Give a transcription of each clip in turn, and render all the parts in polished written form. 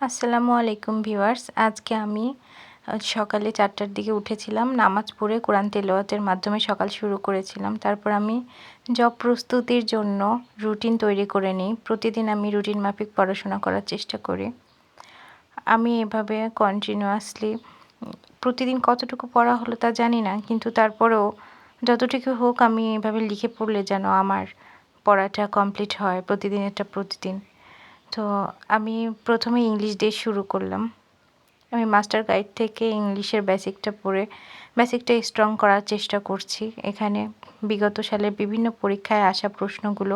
আসসালামু আলাইকুম ভিউয়ার্স। আজকে আমি সকালে 4টার দিকে উঠেছিলাম, নামাজ পড়ে কোরআন তেলাওয়াতের মাধ্যমে সকাল শুরু করেছিলাম। তারপর আমি জব প্রস্তুতির জন্য রুটিন তৈরি করে নিই। প্রতিদিন আমি রুটিন মাফিক পড়াশোনা করার চেষ্টা করি। আমি এভাবে কন্টিনিউয়াসলি প্রতিদিন কতটুকু পড়া হলো তা জানি না, কিন্তু তারপরেও যতটুকু হোক আমি এভাবে লিখে পড়লে যেন আমার পড়াটা কমপ্লিট হয় প্রতিদিন। তো আমি প্রথমে ইংলিশ দিয়ে শুরু করলাম। আমি মাস্টার গাইড থেকে ইংলিশের বেসিকটা স্ট্রং করার চেষ্টা করছি। এখানে বিগত সালের বিভিন্ন পরীক্ষায় আসা প্রশ্নগুলো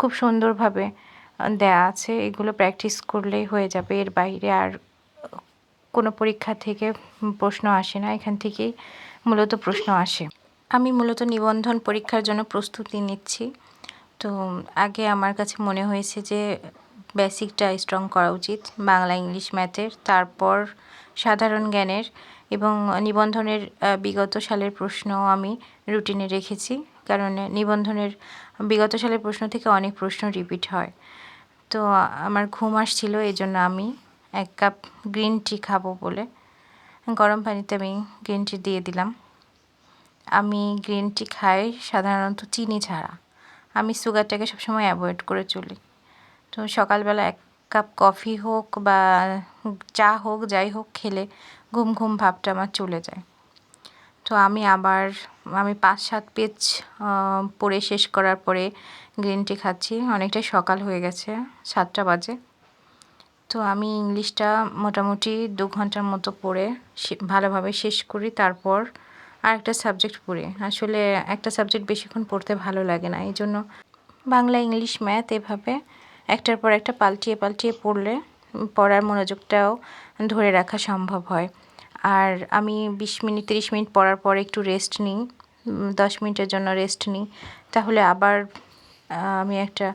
খুব সুন্দরভাবে দেয়া আছে। এগুলো প্র্যাকটিস করলেই হয়ে যাবে। এর বাইরে আর কোনো পরীক্ষা থেকে প্রশ্ন আসে না, এখান থেকেই মূলত প্রশ্ন আসে। আমি মূলত নিবন্ধন পরীক্ষার জন্য প্রস্তুতি নিচ্ছি। তো আগে আমার কাছে মনে হয়েছে যে বেসিকটা স্ট্রং করা উচিত বাংলা, ইংলিশ, ম্যাথের, তারপর সাধারণ জ্ঞানের এবং নিবন্ধনের বিগত সালের প্রশ্নও আমি রুটিনে রেখেছি, কারণ নিবন্ধনের বিগত সালের প্রশ্ন থেকে অনেক প্রশ্ন রিপিট হয়। তো আমার ঘুম আসছিল, এই জন্য আমি 1 কাপ গ্রিন টি খাবো বলে গরম পানিতে আমি গ্রিন টি দিয়ে দিলাম। আমি গ্রিন টি খাই সাধারণত চিনি ছাড়া। আমি সুগারটাকে সবসময় অ্যাভয়েড করে চলি। তো সকালবেলা 1 কাপ কফি হোক বা চা হোক, যাই হোক, খেলে ঘুম ভাবটা আমার চলে যায়। তো আমি 5-7 পেজ পড়ে শেষ করার পরে গ্রিন টি খাচ্ছি। অনেকটাই সকাল হয়ে গেছে, 7টা বাজে। তো আমি ইংলিশটা মোটামুটি 2 ঘন্টার মতো পড়ে ভালোভাবে শেষ করি। তারপর আরেকটা সাবজেক্ট পড়ি। আসলে একটা সাবজেক্ট বেশিক্ষণ পড়তে ভালো লাগে না, এই জন্য বাংলা, ইংলিশ, ম্যাথ এভাবে একটার পর একটা পাল্টিয়ে পড়লে পড়ার মনোযোগটাও ধরে রাখা সম্ভব হয়। আর আমি 20 মিনিট 30 মিনিট পড়ার পর একটু রেস্ট নিই, 10 মিনিটের জন্য রেস্ট নিই। তাহলে আবার আমি একটা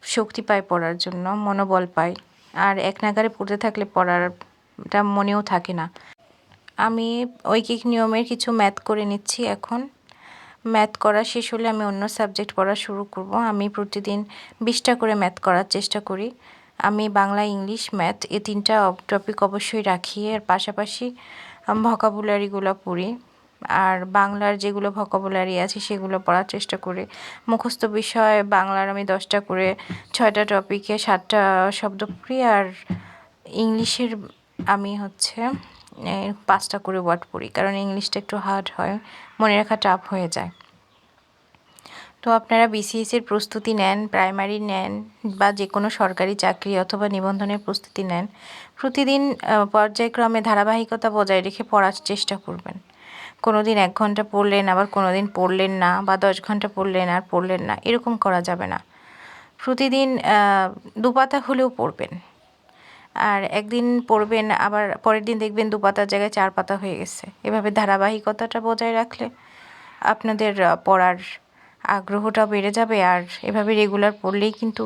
শক্তি পাই পড়ার জন্য, মনোবল পাই। আর এক নাগাড়ে পড়তে থাকলে পড়াটা মনেও থাকে না। আমি ঐকিক নিয়মের কিছু ম্যাথ করে নিচ্ছি এখন। ম্যাথ করা শেষ হলে আমি অন্য সাবজেক্ট পড়া শুরু করব। আমি প্রতিদিন 20টা করে ম্যাথ করার চেষ্টা করি। আমি বাংলা, ইংলিশ, ম্যাথ এই 3টা টপিক অবশ্যই রাখি। এর পাশাপাশি ভোকাবুলারিগুলো পড়ি। আর বাংলার যেগুলো ভোকাবুলারি আছে সেগুলো পড়ার চেষ্টা করি। মুখস্থ বিষয় বাংলার আমি 10টা করে 6টা টপিকে 7টা শব্দ পড়ি। আর ইংলিশের আমি 5টা করে ওয়ার্ড পড়ি, কারণ ইংলিশটা একটু হার্ড হয়, মনে রাখা টাফ হয়ে যায়। তো আপনারা বিসিএসের প্রস্তুতি নেন, প্রাইমারি নেন বা যে কোনো সরকারি চাকরি অথবা নিবন্ধনের প্রস্তুতি নেন, প্রতিদিন পর্যায়ক্রমে ধারাবাহিকতা বজায় রেখে পড়ার চেষ্টা করবেন। কোনো দিন 1 ঘন্টা পড়লেন, আবার কোনো দিন পড়লেন না, বা 10 ঘন্টা পড়লেন আর পড়লেন না, এরকম করা যাবে না। প্রতিদিন 2 পাতা হলেও পড়বেন। আর একদিন পড়বেন, আবার পরের দিন দেখবেন 2 পাতার জায়গায় 4 পাতা হয়ে গেছে। এভাবে ধারাবাহিকতাটা বজায় রাখলে আপনাদের পড়ার আগ্রহটা বেড়ে যাবে। আর এভাবে রেগুলার পড়লেই কিন্তু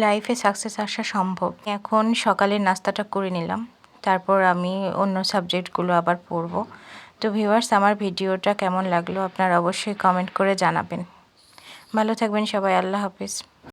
লাইফে সাকসেস আসা সম্ভব। এখন সকালের নাস্তাটা করে নিলাম, তারপর আমি অন্য সাবজেক্টগুলো আবার পড়ব। তো ভিউয়ার্স, আমার ভিডিওটা কেমন লাগলো আপনারা অবশ্যই কমেন্ট করে জানাবেন। ভালো থাকবেন সবাই। আল্লাহ হাফেজ।